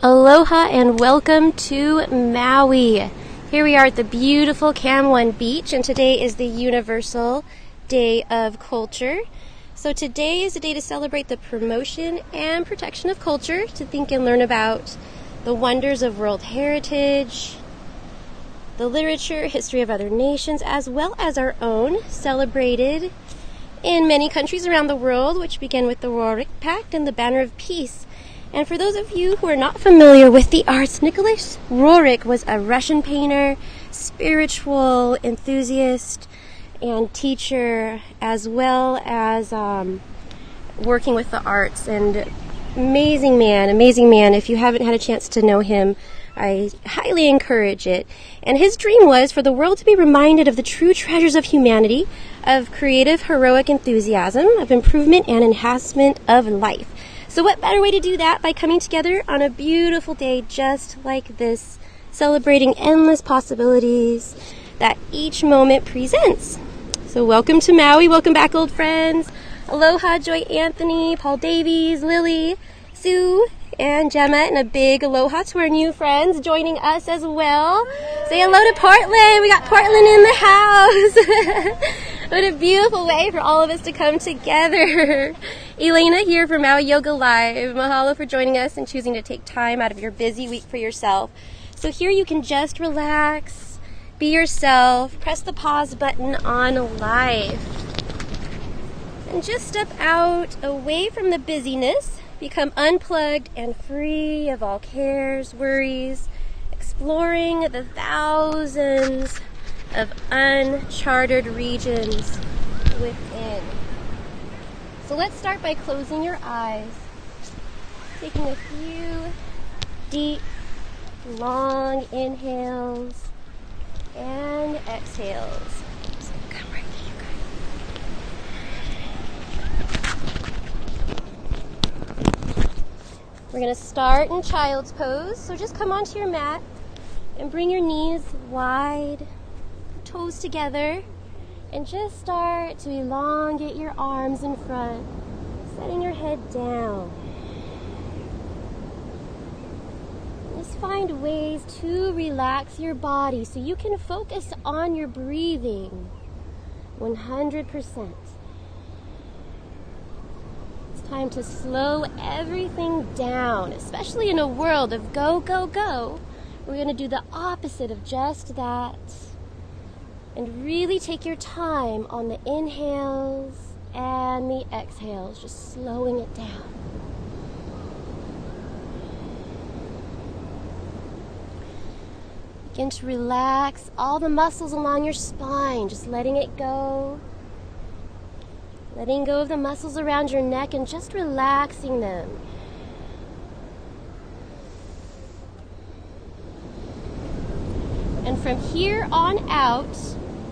Aloha and welcome to Maui. Here we are at the beautiful Kamaole Beach, and today is the Universal Day of Culture. So today is a day to celebrate the promotion and protection of culture, to think and learn about the wonders of world heritage, the literature, history of other nations, as well as our own, celebrated in many countries around the world, which begin with the Roerich Pact and the Banner of Peace. And for those of you who are not familiar with the arts, Nicholas Roerich was a Russian painter, spiritual enthusiast, and teacher, as well as working with the arts. And amazing man. If you haven't had a chance to know him, I highly encourage it. And his dream was for the world to be reminded of the true treasures of humanity, of creative, heroic enthusiasm, of improvement and enhancement of life. So what better way to do that by coming together on a beautiful day just like this, celebrating endless possibilities that each moment presents. So welcome to Maui, welcome back old friends. Aloha, Joy Anthony, Paul Davies, Lily, Sue, and Gemma, and a big aloha to our new friends joining us as well. Say hello to Portland, we got Portland in the house. What a beautiful way for all of us to come together. Elaina here for Maui Yoga Live. Mahalo for joining us and choosing to take time out of your busy week for yourself. So here you can just relax, be yourself, press the pause button on life, and just step out away from the busyness, become unplugged and free of all cares, worries, exploring the thousands of uncharted regions within. So let's start by closing your eyes, taking a few deep, long inhales and exhales. So come right here, guys. We're going to start in child's pose. So just come onto your mat and bring your knees wide, toes together, and just start to elongate your arms in front, setting your head down. Just find ways to relax your body so you can focus on your breathing 100%. It's time to slow everything down, especially in a world of go, go, go. We're going to do the opposite of just that. And really take your time on the inhales and the exhales, just slowing it down. Begin to relax all the muscles along your spine, just letting it go. Letting go of the muscles around your neck and just relaxing them. And from here on out,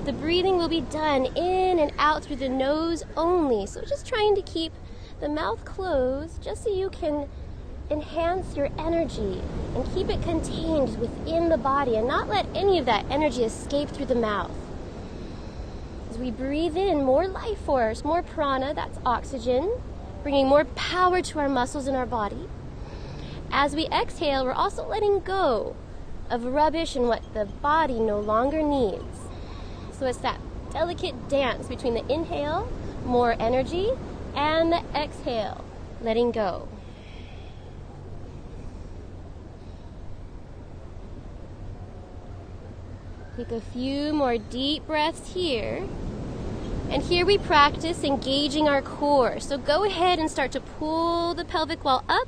the breathing will be done in and out through the nose only. So just trying to keep the mouth closed just so you can enhance your energy and keep it contained within the body and not let any of that energy escape through the mouth. As we breathe in more life force, more prana, that's oxygen, bringing more power to our muscles in our body. As we exhale, we're also letting go of rubbish and what the body no longer needs. So it's that delicate dance between the inhale, more energy, and the exhale, letting go. Take a few more deep breaths here. And here we practice engaging our core. So go ahead and start to pull the pelvic wall up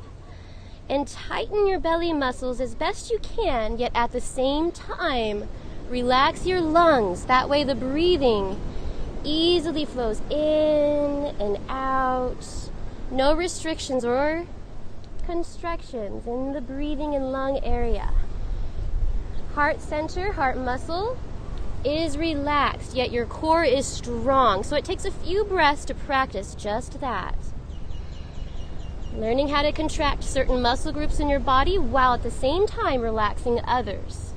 and tighten your belly muscles as best you can, yet at the same time, relax your lungs. That way the breathing easily flows in and out. No restrictions or constrictions in the breathing and lung area. Heart center, heart muscle is relaxed, yet your core is strong. So it takes a few breaths to practice just that. Learning how to contract certain muscle groups in your body while at the same time relaxing others.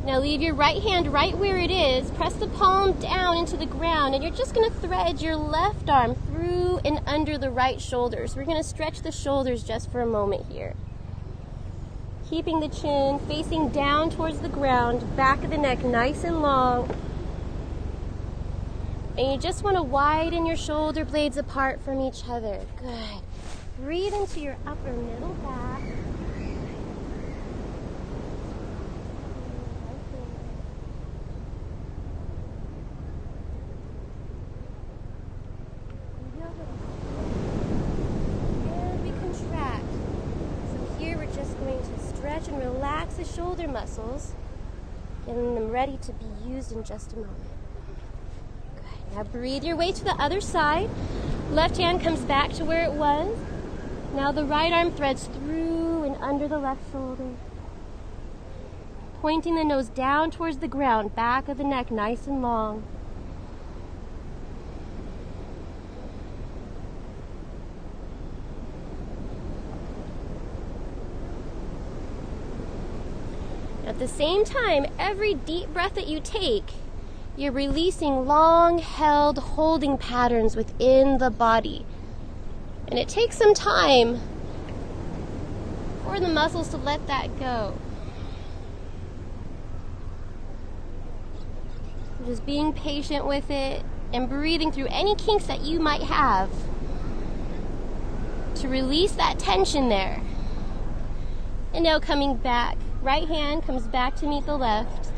Now leave your right hand right where it is. Press the palm down into the ground, and you're just going to thread your left arm through and under the right shoulder. So we're going to stretch the shoulders just for a moment here. Keeping the chin facing down towards the ground, back of the neck nice and long. And you just want to widen your shoulder blades apart from each other. Good. Breathe into your upper middle back. And relax the shoulder muscles, getting them ready to be used in just a moment. Good. Now breathe your way to the other side. Left hand comes back to where it was. Now the right arm threads through and under the left shoulder. Pointing the nose down towards the ground, back of the neck nice and long. At the same time, every deep breath that you take, you're releasing long-held holding patterns within the body. And it takes some time for the muscles to let that go. So just being patient with it and breathing through any kinks that you might have to release that tension there. And now coming back. Right hand comes back to meet the left.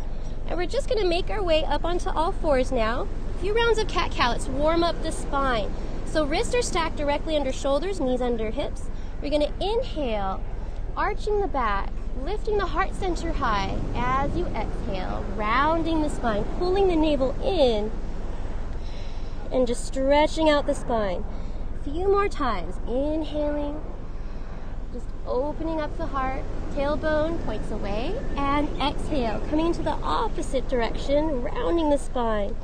And we're just going to make our way up onto all fours now. A few rounds of cat-cow. Let's warm up the spine. So wrists are stacked directly under shoulders, knees under hips. We're going to inhale, arching the back, lifting the heart center high. As you exhale, rounding the spine, pulling the navel in, and just stretching out the spine. A few more times. Inhaling, just opening up the heart. Tailbone points away, and exhale, coming into the opposite direction, rounding the spine,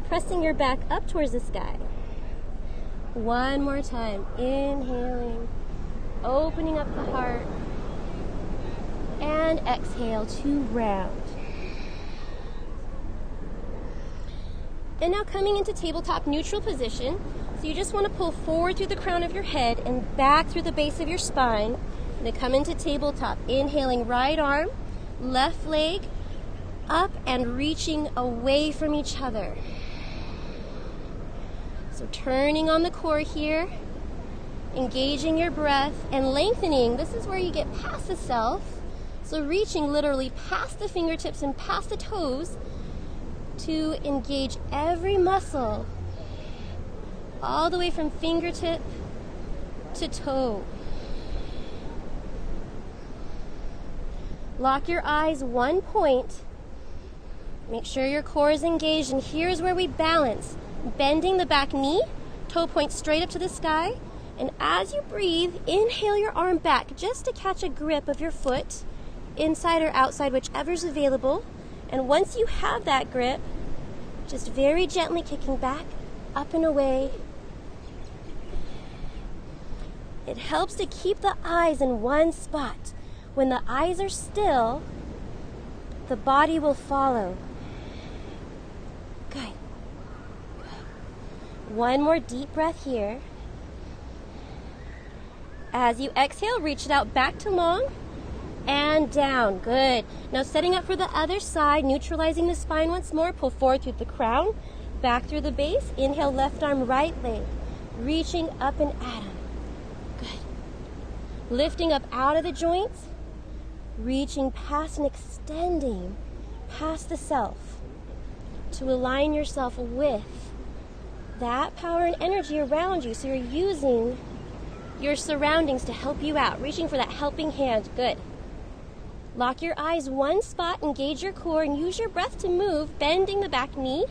pressing your back up towards the sky. One more time, inhaling, opening up the heart, and exhale to round. And now coming into tabletop neutral position, so you just want to pull forward through the crown of your head and back through the base of your spine. Then come into tabletop, inhaling right arm, left leg, up and reaching away from each other. So turning on the core here, engaging your breath and lengthening. This is where you get past the self. So reaching literally past the fingertips and past the toes to engage every muscle all the way from fingertip to toe. Lock your eyes one point. Make sure your core is engaged, and here's where we balance. Bending the back knee, toe point straight up to the sky, and as you breathe, inhale your arm back just to catch a grip of your foot, inside or outside, whichever's available. And once you have that grip, just very gently kicking back, up and away. It helps to keep the eyes in one spot. When the eyes are still, the body will follow. Good. One more deep breath here. As you exhale, reach it out back to long and down. Good. Now setting up for the other side, neutralizing the spine once more. Pull forward through the crown, back through the base. Inhale, left arm, right leg. Reaching up and at 'em. Good. Lifting up out of the joints. Reaching past and extending past the self to align yourself with that power and energy around you. So you're using your surroundings to help you out, reaching for that helping hand. Good. Lock your eyes one spot, engage your core, and use your breath to move, bending the back knee,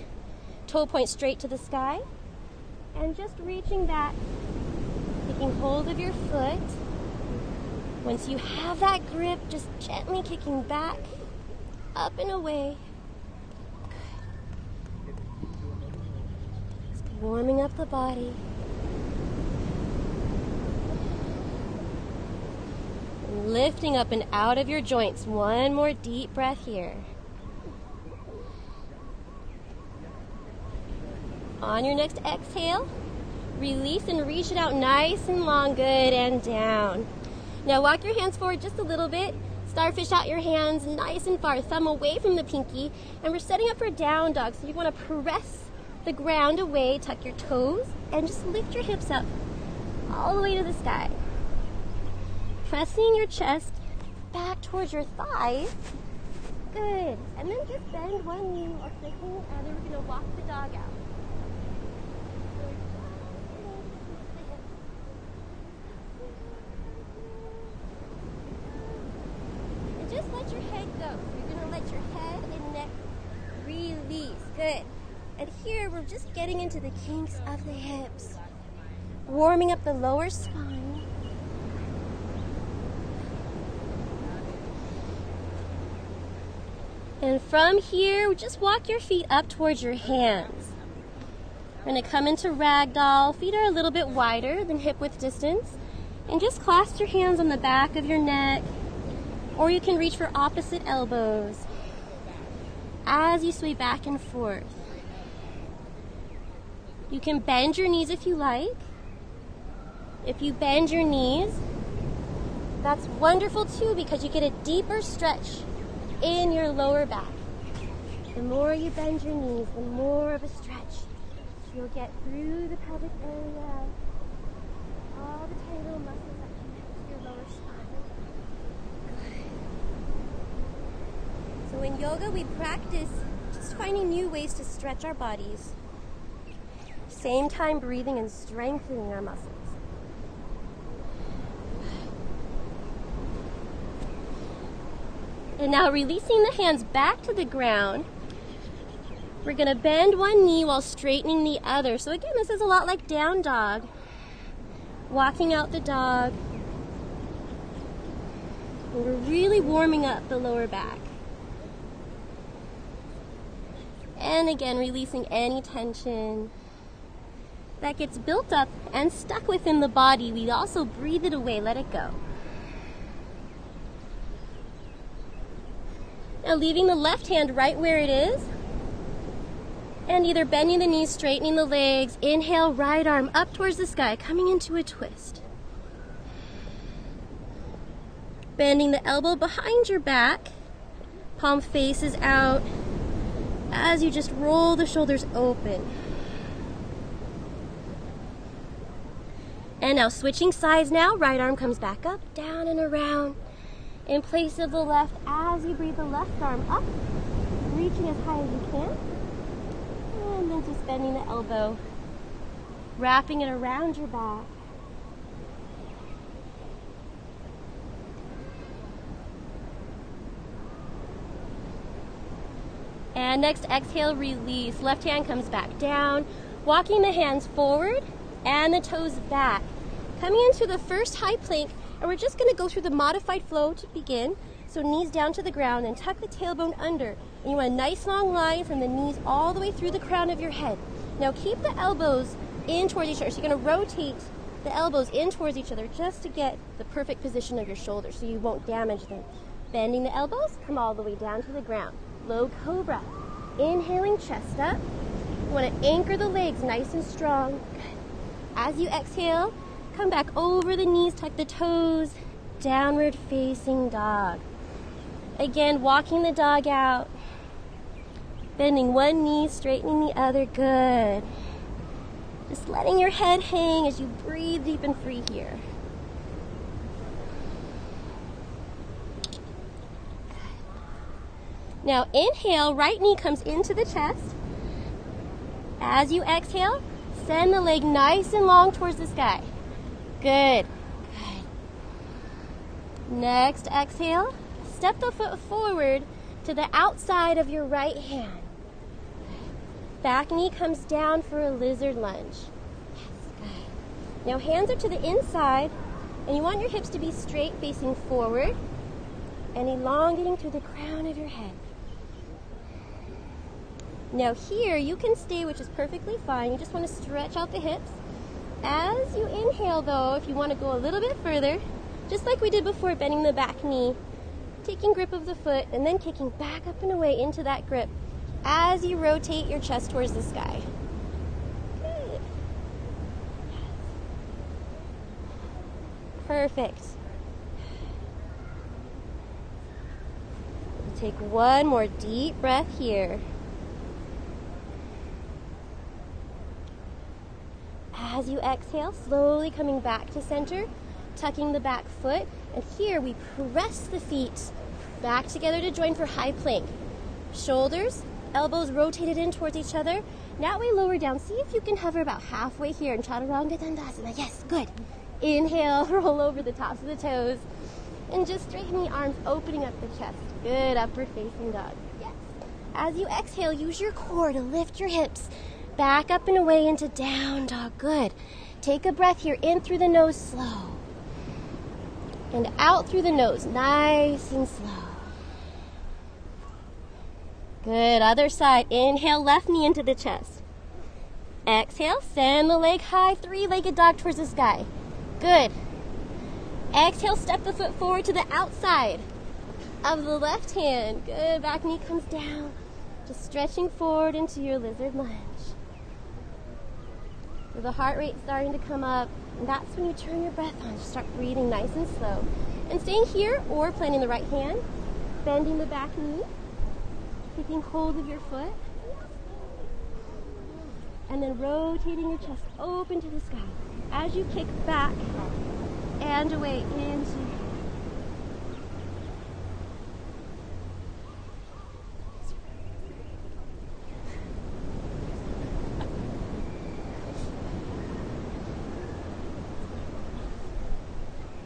toe point straight to the sky, and just reaching back, taking hold of your foot. Once you have that grip, just gently kicking back, up and away. Good. Just warming up the body. And lifting up and out of your joints. One more deep breath here. On your next exhale, release and reach it out nice and long, good, and down. Now walk your hands forward just a little bit. Starfish out your hands nice and far, thumb away from the pinky, and we're setting up for down dog. So you want to press the ground away, tuck your toes, and just lift your hips up all the way to the sky. Pressing your chest back towards your thighs. Good. And then just bend one knee or straighten the other. We're going to walk the dog out. And just let your head go. You're going to let your head and neck release. Good. And here we're just getting into the kinks of the hips. Warming up the lower spine. And from here, just walk your feet up towards your hands. We're going to come into ragdoll. Feet are a little bit wider than hip width distance. And just clasp your hands on the back of your neck. Or you can reach for opposite elbows as you sway back and forth. You can bend your knees if you like. If you bend your knees, that's wonderful too because you get a deeper stretch in your lower back. The more you bend your knees, the more of a stretch you'll get through the pelvic area, all the tiny little muscles that connect to your lower spine. Good. So in yoga, we practice just finding new ways to stretch our bodies. Same time breathing and strengthening our muscles. And now releasing the hands back to the ground, we're going to bend one knee while straightening the other. So again, this is a lot like down dog. Walking out the dog. And we're really warming up the lower back. And again, releasing any tension that gets built up and stuck within the body. We also breathe it away, let it go. Now leaving the left hand right where it is, and either bending the knees, straightening the legs. Inhale, right arm up towards the sky, coming into a twist. Bending the elbow behind your back, palm faces out, as you just roll the shoulders open. And now switching sides now, right arm comes back up, down and around. In place of the left, as you breathe the left arm up, reaching as high as you can. And then just bending the elbow, wrapping it around your back. And next, exhale, release. Left hand comes back down, walking the hands forward and the toes back. Coming into the first high plank, and we're just going to go through the modified flow to begin. So knees down to the ground and tuck the tailbone under. And you want a nice long line from the knees all the way through the crown of your head. Now keep the elbows in towards each other. So you're going to rotate the elbows in towards each other just to get the perfect position of your shoulders so you won't damage them. Bending the elbows, come all the way down to the ground. Low cobra. Inhaling, chest up. You want to anchor the legs nice and strong. As you exhale, come back over the knees, tuck the toes, downward facing dog. Again, walking the dog out, bending one knee, straightening the other, good. Just letting your head hang as you breathe deep and free here. Now inhale, right knee comes into the chest. As you exhale, send the leg nice and long towards the sky. Good. Good. Next, exhale. Step the foot forward to the outside of your right hand. Back knee comes down for a lizard lunge. Yes, good. Now hands are to the inside, and you want your hips to be straight facing forward and elongating through the crown of your head. Now here, you can stay, which is perfectly fine. You just want to stretch out the hips. As you inhale though, if you want to go a little bit further, just like we did before, bending the back knee, taking grip of the foot, and then kicking back up and away into that grip as you rotate your chest towards the sky. Perfect. Take one more deep breath here. As you exhale, slowly coming back to center, tucking the back foot, and here we press the feet back together to join for high plank. Shoulders, elbows rotated in towards each other. Now we lower down. See if you can hover about halfway here in Chaturanga Dandasana. Yes, good. Inhale, roll over the tops of the toes, and just straighten the arms, opening up the chest. Good, upward facing dog. Yes. As you exhale, use your core to lift your hips back up and away into down dog. Good. Take a breath here, in through the nose, slow. And out through the nose, nice and slow. Good, other side. Inhale, left knee into the chest. Exhale, send the leg high, three-legged dog towards the sky. Good. Exhale, step the foot forward to the outside of the left hand. Good, back knee comes down. Just stretching forward into your lizard lunge. So the heart rate starting to come up, and that's when you turn your breath on. Just start breathing nice and slow. And staying here or planting the right hand, bending the back knee, taking hold of your foot, and then rotating your chest open to the sky. As you kick back and away into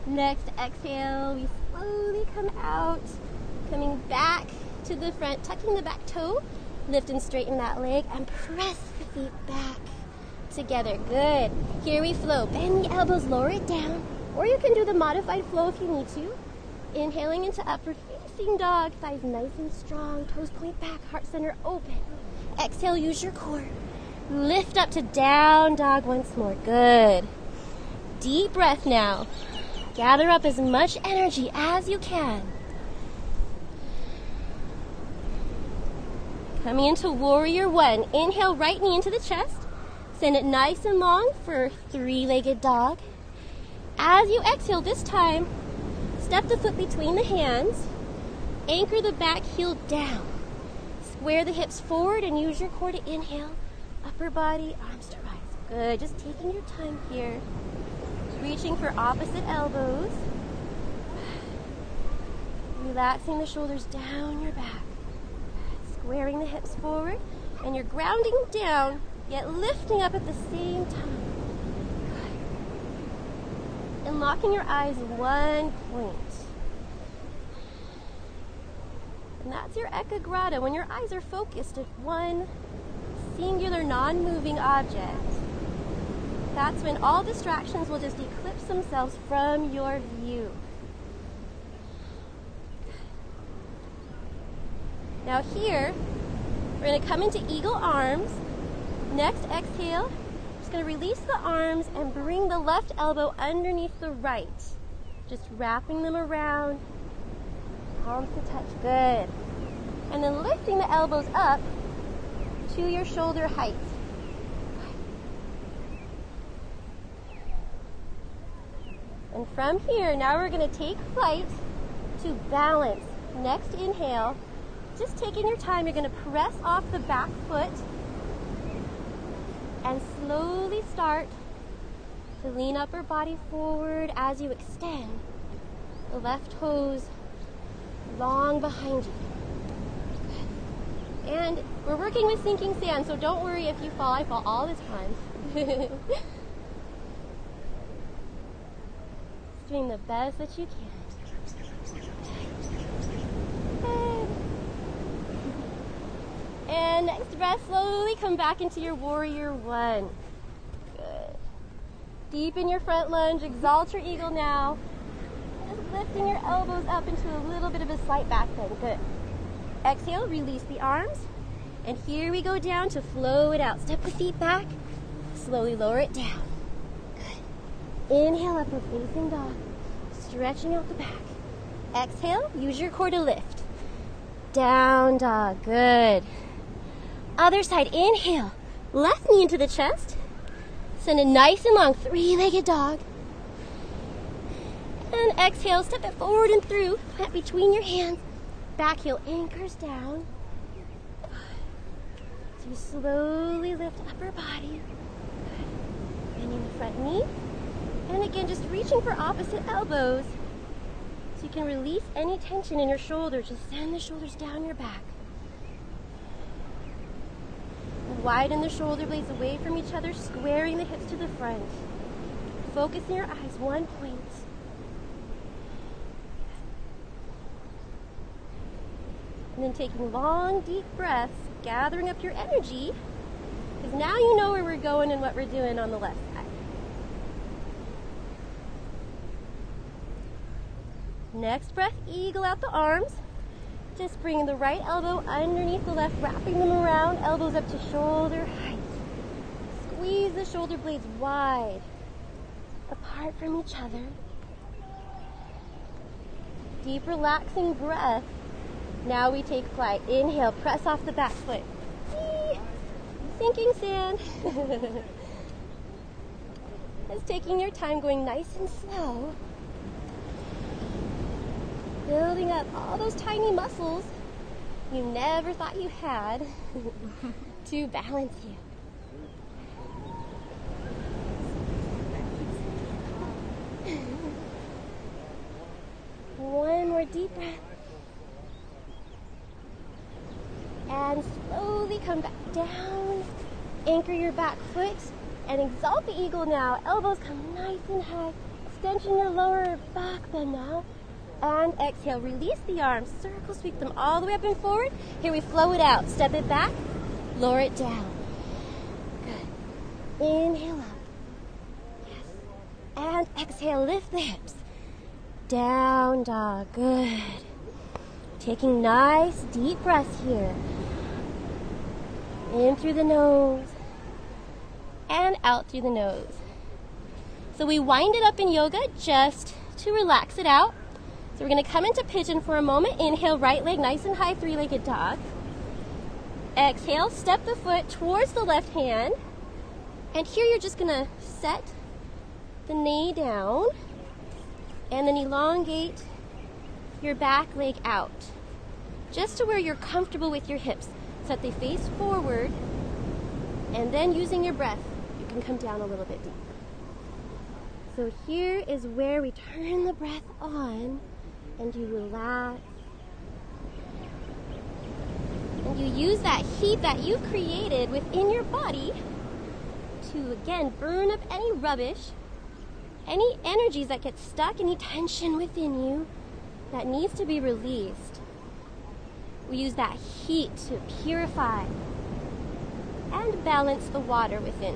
next exhale, we slowly come out, coming back to the front, tucking the back toe, lift and straighten that leg, and press the feet back together. Good. Here we flow. Bend the elbows, lower it down, or you can do the modified flow if you need to. Inhaling into upward facing dog, thighs nice and strong, toes point back, heart center open. Exhale, use your core. Lift up to down dog once more. Good. Deep breath now. Gather up as much energy as you can. Coming into warrior one. Inhale, right knee into the chest. Send it nice and long for three-legged dog. As you exhale this time, step the foot between the hands. Anchor the back heel down. Square the hips forward and use your core to inhale. Upper body, arms to rise. Good. Just taking your time here. Reaching for opposite elbows. Relaxing the shoulders down your back. Squaring the hips forward. And you're grounding down, yet lifting up at the same time. And locking your eyes in one point. And that's your ekagrata, when your eyes are focused at one singular non-moving object. That's when all distractions will just eclipse themselves from your view. Now here, we're going to come into eagle arms. Next exhale, just going to release the arms and bring the left elbow underneath the right. Just wrapping them around, palms to touch, good. And then lifting the elbows up to your shoulder height. And from here, now we're going to take flight to balance. Next inhale, just taking your time, you're going to press off the back foot and slowly start to lean upper body forward as you extend the left toes long behind you. And we're working with sinking sand, so don't worry if you fall. I fall all the time. Doing the best that you can. And next breath, slowly come back into your warrior one. Good. Deepen your front lunge, exalt your eagle now. Just lifting your elbows up into a little bit of a slight back bend. Good. Exhale, release the arms. And here we go down to flow it out. Step the feet back, slowly lower it down. Inhale, upward facing dog, stretching out the back. Exhale, use your core to lift. Down dog, good. Other side, inhale, left knee into the chest. Send it nice and long, three-legged dog. And exhale, step it forward and through. Plant between your hands. Back heel anchors down. So you slowly lift upper body. Good. Bending the front knee. And again, just reaching for opposite elbows. So you can release any tension in your shoulders. Just send the shoulders down your back. Widen the shoulder blades away from each other, squaring the hips to the front. Focusing your eyes one point. And then taking long, deep breaths, gathering up your energy, because now you know where we're going and what we're doing on the left side. Next breath, eagle out the arms. Just bringing the right elbow underneath the left, wrapping them around, elbows up to shoulder height. Squeeze the shoulder blades wide, apart from each other. Deep, relaxing breath. Now we take flight. Inhale, press off the back foot. Whee! Sinking sand. Just taking your time, going nice and slow. Building up all those tiny muscles you never thought you had to balance you. One more deep breath. And slowly come back down. Anchor your back foot and exalt the eagle now. Elbows come nice and high. Extension your lower back bend now. And exhale, release the arms, circle sweep them all the way up and forward. Here we flow it out, step it back, lower it down. Good. Inhale up. Yes. And exhale, lift the hips. Down dog, good. Taking nice deep breaths here. In through the nose and out through the nose. So we wind it up in yoga just to relax it out. So we're going to come into pigeon for a moment. Inhale, right leg nice and high, three-legged dog. Exhale, step the foot towards the left hand. And here you're just going to set the knee down and then elongate your back leg out. Just to where you're comfortable with your hips. So that they face forward. And then using your breath, you can come down a little bit deeper. So here is where we turn the breath on. And you relax. And you use that heat that you've created within your body to, again, burn up any rubbish, any energies that get stuck, any tension within you that needs to be released. We use that heat to purify and balance the water within.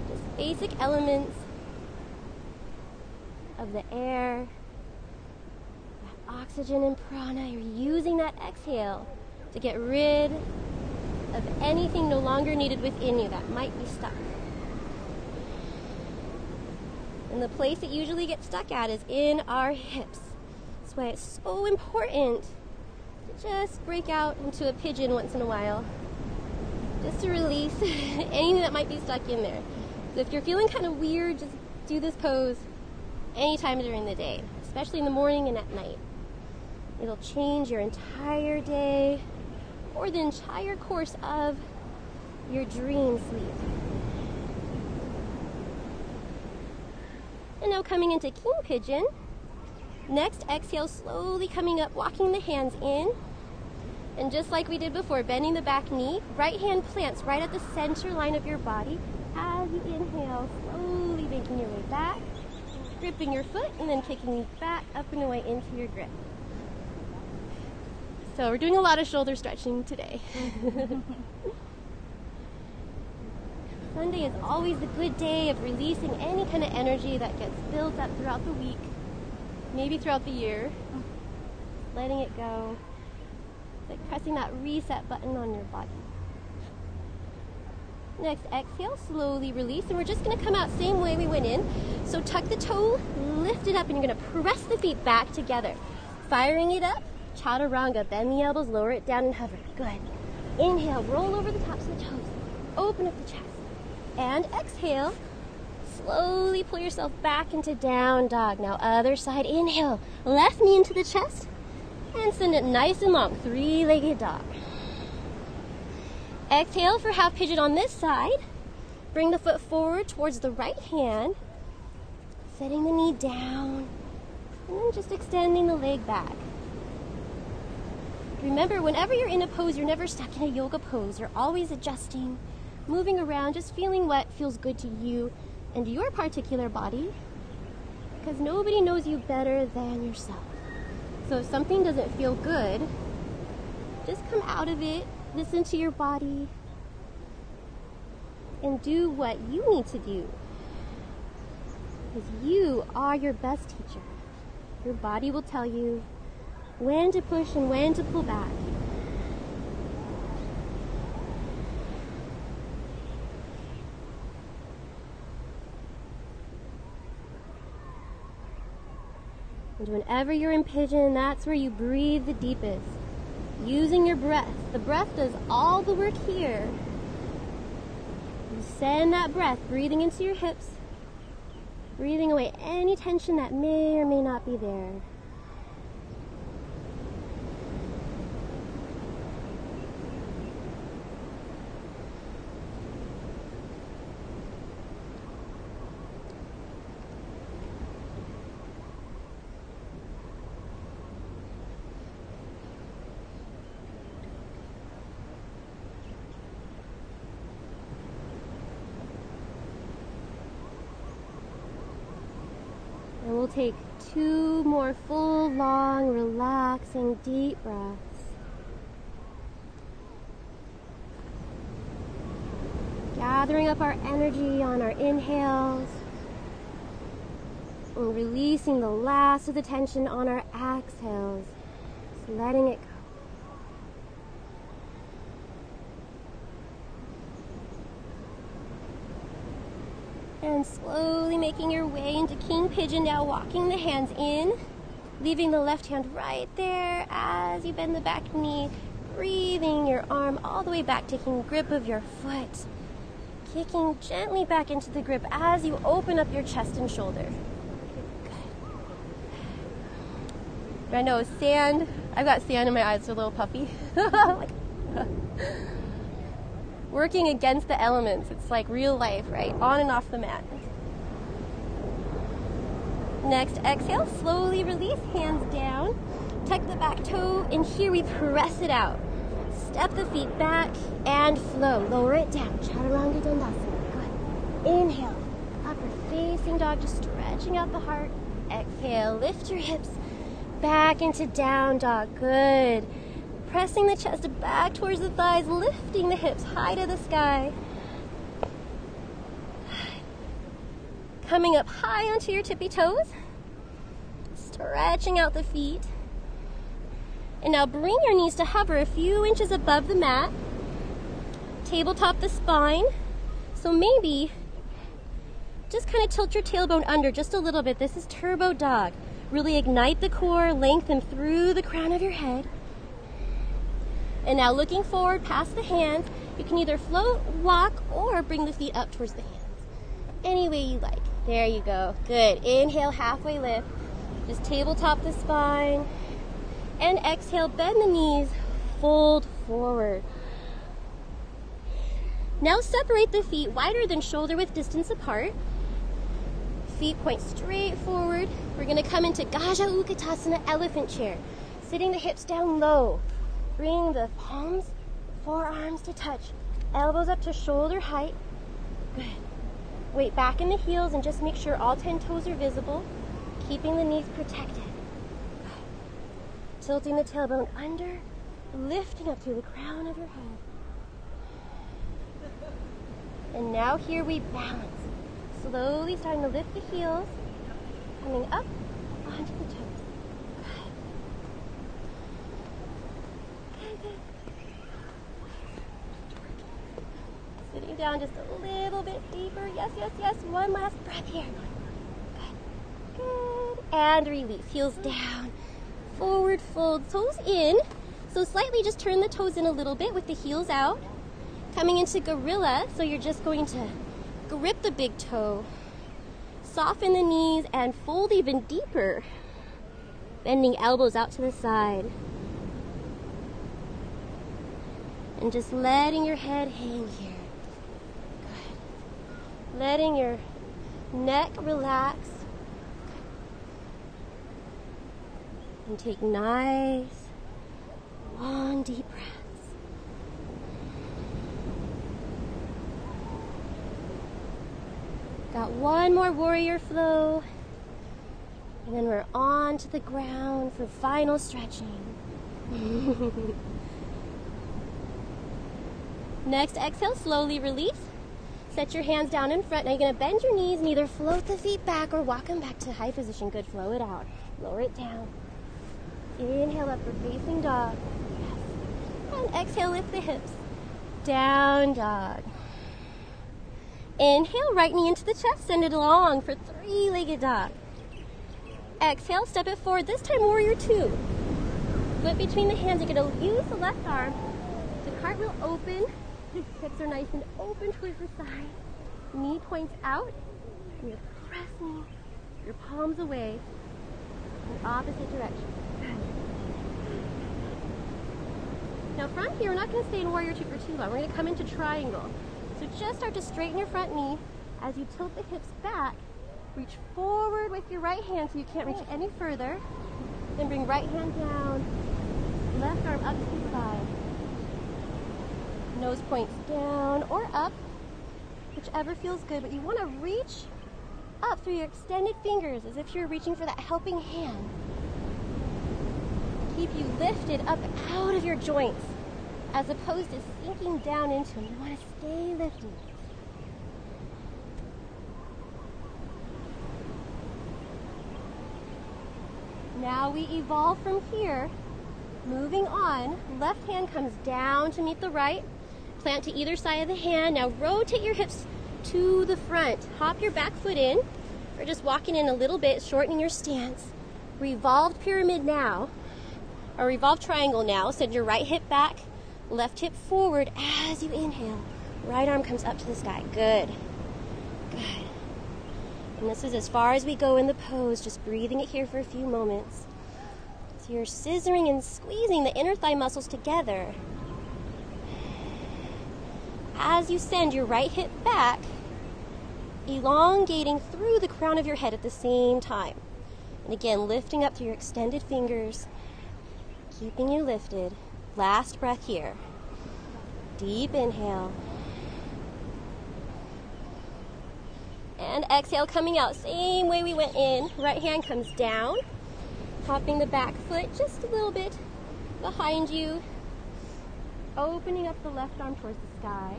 Just basic elements of the air, oxygen and prana. You're using that exhale to get rid of anything no longer needed within you that might be stuck. And the place it usually gets stuck at is in our hips. That's why it's so important to just break out into a pigeon once in a while, just to release anything that might be stuck in there. So if you're feeling kind of weird, just do this pose anytime during the day, especially in the morning and at night. It'll change your entire day or the entire course of your dream sleep. And now coming into king pigeon. Next, exhale, slowly coming up, walking the hands in. And just like we did before, bending the back knee, right hand plants right at the center line of your body. As you inhale, slowly making your way back, gripping your foot, and then kicking back up and away into your grip. So we're doing a lot of shoulder stretching today. Sunday is always a good day of releasing any kind of energy that gets built up throughout the week, maybe throughout the year. Letting it go. It's like pressing that reset button on your body. Next, exhale, slowly release, and we're just going to come out same way we went in. So tuck the toe, lift it up, and you're going to press the feet back together. Firing it up, chaturanga, bend the elbows, lower it down and hover. Good. Inhale, roll over the tops of the toes, open up the chest. And exhale, slowly pull yourself back into down dog. Now other side, inhale, left knee into the chest, and send it nice and long, three-legged dog. Exhale for half pigeon on this side. Bring the foot forward towards the right hand, setting the knee down, and then just extending the leg back. Remember, whenever you're in a pose, you're never stuck in a yoga pose. You're always adjusting, moving around, just feeling what feels good to you and your particular body, because nobody knows you better than yourself. So if something doesn't feel good, just come out of it, listen to your body, and do what you need to do. Because you are your best teacher. Your body will tell you when to push and when to pull back. And whenever you're in pigeon, that's where you breathe the deepest. Using your breath. The breath does all the work here. You send that breath, breathing into your hips, breathing away any tension that may or may not be there. And we'll take 2 more full, long, relaxing, deep breaths. Gathering up our energy on our inhales. And releasing the last of the tension on our exhales. Just letting it go. And slowly making your way into King Pigeon, now walking the hands in, leaving the left hand right there as you bend the back knee, breathing your arm all the way back, taking grip of your foot, kicking gently back into the grip as you open up your chest and shoulder. Good. I know, sand, I've got sand in my eyes, they're a little puffy. Working against the elements. It's like real life, right? On and off the mat. Next, exhale, slowly release, hands down. Tuck the back toe, and here we press it out. Step the feet back and flow. Lower it down. Chaturanga Dandasana. Good. Inhale, upward facing dog, just stretching out the heart. Exhale, lift your hips back into down dog. Good. Pressing the chest back towards the thighs, lifting the hips high to the sky. Coming up high onto your tippy toes. Stretching out the feet. And now bring your knees to hover a few inches above the mat. Tabletop the spine. So maybe just kind of tilt your tailbone under just a little bit. This is turbo dog. Really ignite the core, lengthen through the crown of your head. And now looking forward past the hands, you can either float, walk, or bring the feet up towards the hands. Any way you like. There you go. Good. Inhale, halfway lift. Just tabletop the spine. And exhale, bend the knees, fold forward. Now separate the feet wider than shoulder width distance apart. Feet point straight forward. We're going to come into Gaja Utkatasana, elephant chair. Sitting the hips down low. Bring the palms, forearms to touch. Elbows up to shoulder height. Good. Weight back in the heels and just make sure all 10 toes are visible. Keeping the knees protected. Good. Tilting the tailbone under. Lifting up through the crown of your head. And now here we balance. Slowly starting to lift the heels. Coming up onto the toes. Sitting down just a little bit deeper. Yes, yes, yes. One last breath here. Good. Good. And release. Heels down. Forward fold. Toes in. So slightly just turn the toes in a little bit with the heels out. Coming into gorilla. So you're just going to grip the big toe. soften the knees and fold even deeper. Bending elbows out to the side. And just letting your head hang here. Good. Letting your neck relax. And take nice, long, deep breaths. Got one more warrior flow. And then we're on to the ground for final stretching. Next, exhale, slowly release. Set your hands down in front. Now you're going to bend your knees and either float the feet back or walk them back to high position. Good, flow it out. Lower it down. Inhale, upward facing dog. Yes. And exhale, lift the hips. Down dog. Inhale, right knee into the chest, send it along for three-legged dog. Exhale, step it forward, this time warrior two. Foot between the hands, you're going to use the left arm. The cartwheel open, hips are nice and open towards the side. Knee points out, and you're pressing your palms away in the opposite direction. Now from here, we're not going to stay in warrior two for too long. We're going to come into triangle. So just start to straighten your front knee as you tilt the hips back. Reach forward with your right hand so you can't reach any further. Then bring right hand down, left arm up to the side. Nose points down or up, whichever feels good. But you want to reach up through your extended fingers as if you're reaching for that helping hand. Keep you lifted up out of your joints as opposed to sinking down into them. You want to stay lifted. Now we evolve from here. Moving on, left hand comes down to meet the right. Plant to either side of the hand. Now rotate your hips to the front. Hop your back foot in, or just walking in a little bit, shortening your stance. Revolved pyramid now, or revolved triangle now. Send your right hip back, left hip forward as you inhale. Right arm comes up to the sky. Good. Good. And this is as far as we go in the pose, just breathing it here for a few moments. So you're scissoring and squeezing the inner thigh muscles together. As you send your right hip back, elongating through the crown of your head at the same time. And again, lifting up through your extended fingers, keeping you lifted. Last breath here. Deep inhale. And exhale, coming out. Same way we went in. Right hand comes down. Hopping the back foot just a little bit behind you. Opening up the left arm towards the sky.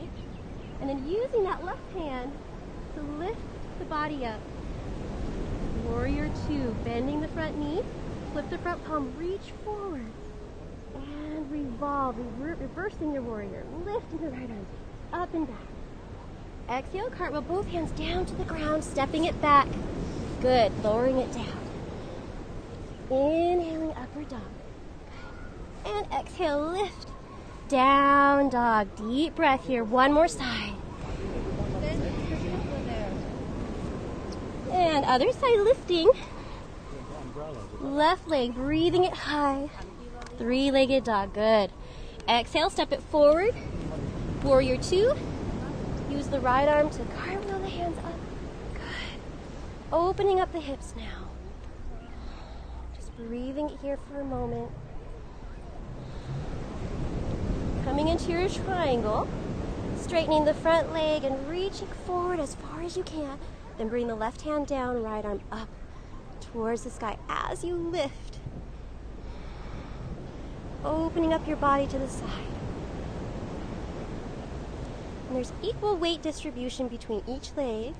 And then using that left hand to lift the body up. Warrior two. Bending the front knee. Flip the front palm. Reach forward. And revolve. Reversing your warrior. Lifting the right arm. Up and back. Exhale, cartwheel, both hands down to the ground, stepping it back. Good, lowering it down. Inhaling, upward dog. And exhale, lift. Down dog, deep breath here, one more side. And other side lifting. Left leg, breathing it high. Three-legged dog, good. Exhale, step it forward. Warrior two. Use the right arm to cartwheel the hands up. Good. Opening up the hips now. Just breathing it here for a moment. Coming into your triangle. Straightening the front leg and reaching forward as far as you can. Then bring the left hand down, right arm up towards the sky as you lift. Opening up your body to the side. And there's equal weight distribution between each leg.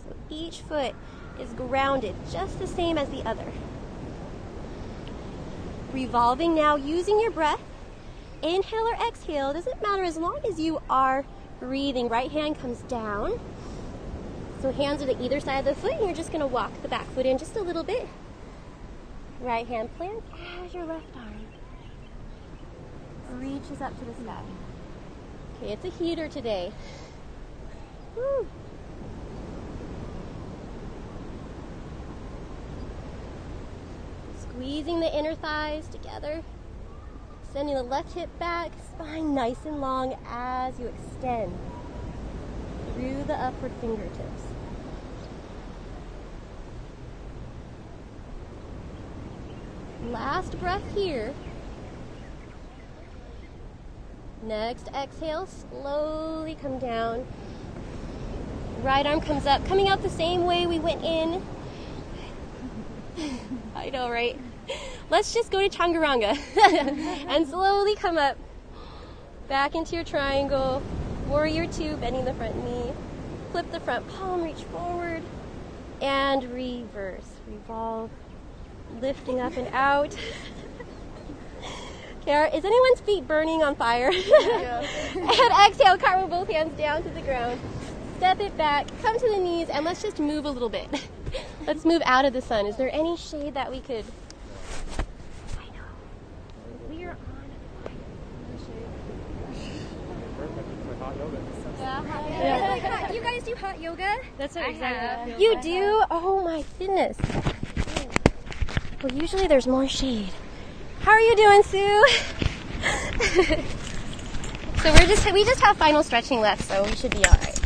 So each foot is grounded just the same as the other. Revolving now using your breath. Inhale or exhale, doesn't matter as long as you are breathing. Right hand comes down. So hands are to either side of the foot, and you're just going to walk the back foot in just a little bit. Right hand plants as your left arm reaches up to the sky. Okay, it's a heater today. Woo. Squeezing the inner thighs together. Sending the left hip back, spine nice and long as you extend through the upward fingertips. Last breath here. Next exhale, slowly come down. Right arm comes up, coming out the same way we went in. I know, right? Let's just go to Changaranga and slowly come up. Back into your triangle. Warrior two, bending the front knee. Flip the front palm, reach forward. And reverse. Revolve. Lifting up and out. Okay, is anyone's feet burning on fire? Yeah. And exhale, cartwheel both hands down to the ground. Step it back, come to the knees, and let's just move a little bit. Let's move out of the sun. Is there any shade that we could? I know. We are on hot yoga. Yeah. Do you guys do hot yoga? That's what exactly. You do? Oh my goodness. Well, usually there's more shade. How are you doing, Sue? So we just have final stretching left, so we should be all right.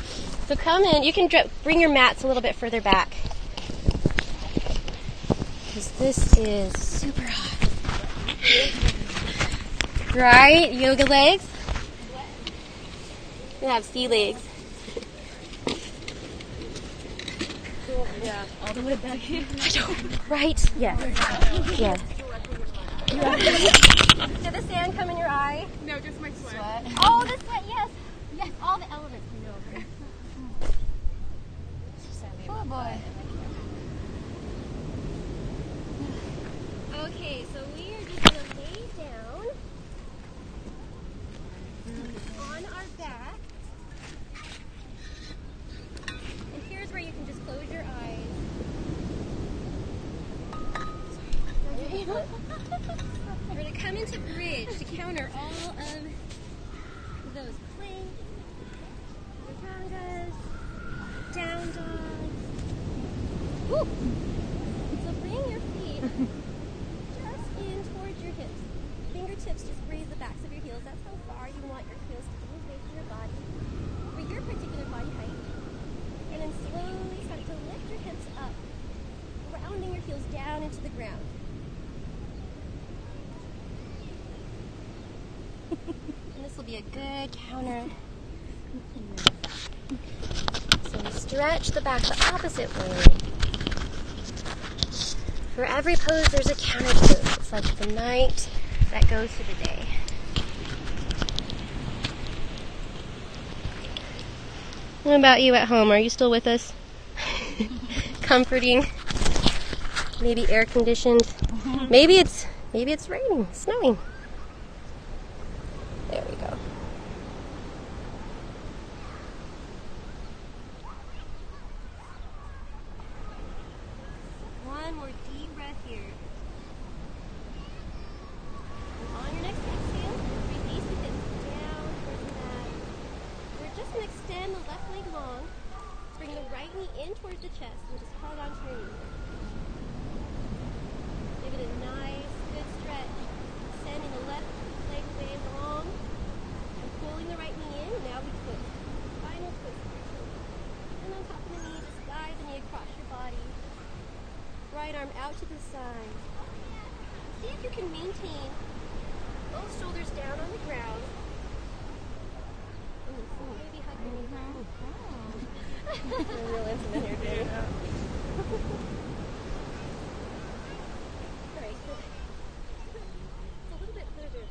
So come in. You can bring your mats a little bit further back, because this is super hot. Right? Yoga legs. We have sea legs. Yeah, all the way back here. Right? Yeah. Yeah. Did the sand come in your eye? No, just my sweat. Oh, the sweat, yes. Yes, all the elements. Oh boy. Okay, so we are just going to lay down on our back. And here's where you can just close your eyes. We're going to come into bridge to counter all of those planks, rotangas, down dogs. Woo! So bring your feet just in towards your hips. Fingertips just raise the backs of your heels. That's how far you want your heels to be away from your body for your particular body height. And then slowly start to lift your hips up, rounding your heels down into the ground. And this will be a good counter. So we stretch the back the opposite way. For every pose, there's a counter pose. It's like the night that goes to the day. What about you at home? Are you still with us? Comforting? Maybe air conditioned? Maybe it's raining, snowing. There we go. One more deep breath here. And on your next exhale, release the hips down towards the mat. We're just going to extend the left leg long. Bring the right knee in towards the chest and just hold on to your knee. Give it a nice, good stretch. Extending the left leg way long. And pulling the right knee in. Now we twist. Final twist. And on top of the knee, just guide the knee across your body. Right arm out to the side. See if you can maintain both shoulders down on the ground. Maybe hug your knee. We're real intimate here, dude. Alright, so it's a little bit further than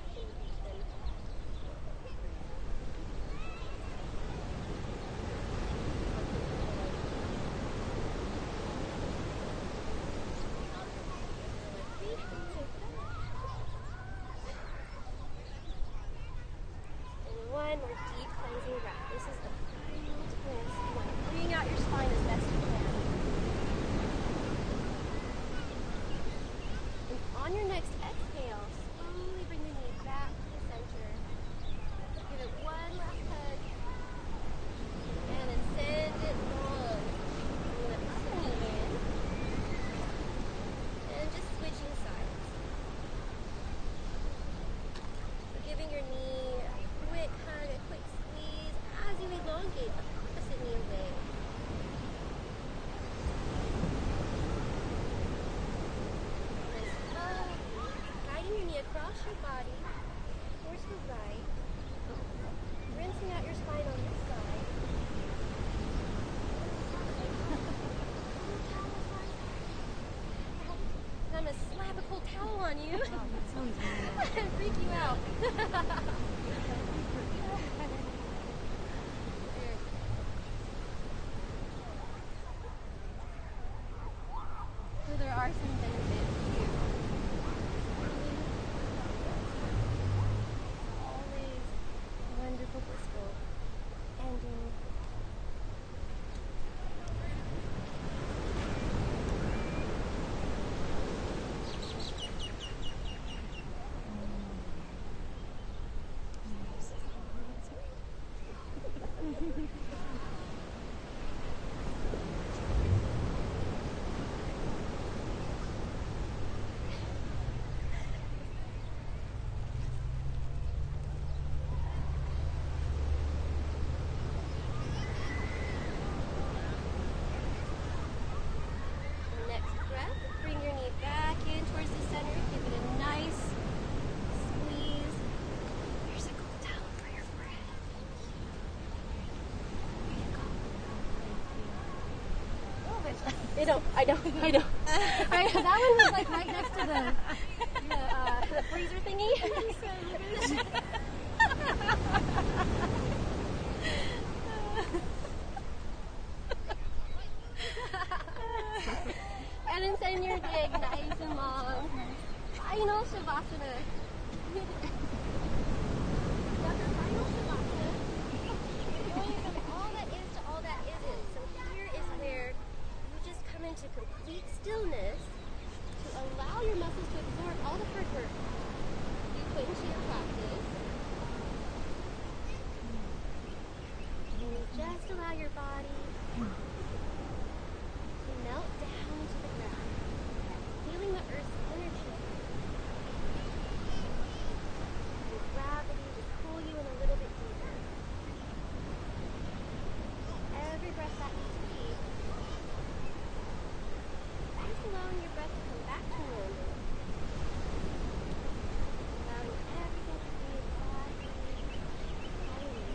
your body towards the right, rinsing out your spine on this side. And I'm going to slap a cold towel on you and freak you out. So there are some benefits too. Always wonderful, blissful ending. Next breath, bring your knee back in towards the center. Give it a nice squeeze. Here's a cold towel for your breath. I know. That one was like right next to the freezer thingy. And then send your dig nice and long. Final Shavasana. After final Shavasana, going from all that is to all that isn't. So here is where you just come into complete stillness to allow your muscles to absorb all the hard work you put into your practice. And you just allow your body to melt down into the ground, feeling the earth's energy. And gravity to pull you in a little bit deeper. Every breath that you take, just allowing your breath to come back to normal. Allowing everything to be exactly how it is.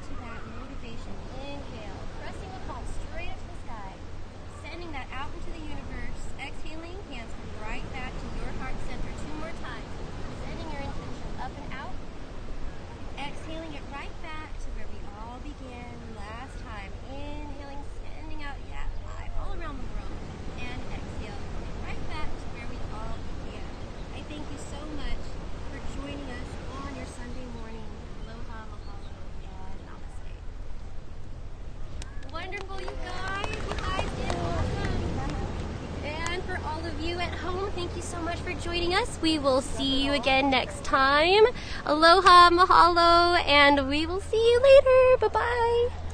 into that motivation. Inhale, pressing the palm straight up to the sky, sending that out into the universe. Exhaling, hands come right back to your heart center 2 more times. Sending your intention up and out. Exhaling it right back to where we all began last time. Inhaling, sending out, all around the world. And exhale, right back to where we all began. I thank you so much for joining us on your Sunday morning. Aloha, mahalo, and namaste. Wonderful, you guys. You guys did awesome. And for all of you at home, thank you so much for joining us. We will see you again next time. Aloha, mahalo, and we will see you later. Bye-bye.